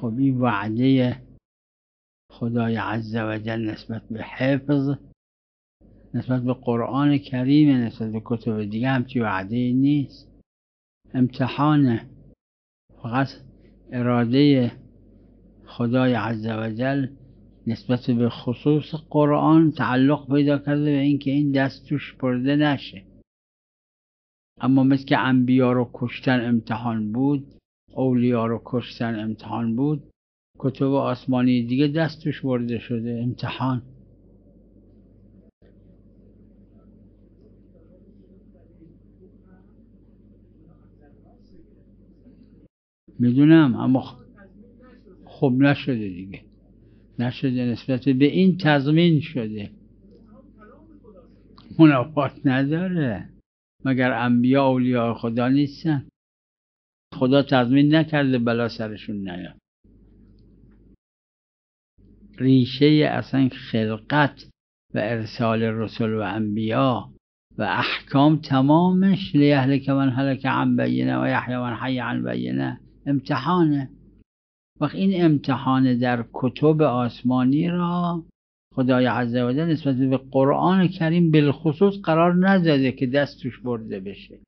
خب این وعده خدای عز و جل نسبت به حفظ، نسبت به قرآن کریم، نسبت به کتب دیگه همچی وعده نیست. امتحانه، فقط اراده خدای عز و جل نسبت به خصوص قرآن تعلق پیدا کرده به این که این دست توش برده نشه. اما مثل که انبیا رو کشتن امتحان بود، اولیا رو کشتن امتحان بود، کتب آسمانی دیگه دست توش برده شده امتحان. میدونم، اما خب نشده دیگه، نشده، نسبت به این تضمین شده. منافات نداره، مگر انبیا اولیاء خدا نیستن؟ خدا تضمین نکرده بلا سرشون نیاد. ریشه اصلا خلقت و ارسال رسل و انبیا و احکام تمامش لیهلک من هلک عن بینه و یحیی من حی عن بینه امتحانه. وقت این امتحان در کتب آسمانی را خدای عز و جل نسبت به قرآن کریم بالخصوص قرار نداده که دست توش برده بشه.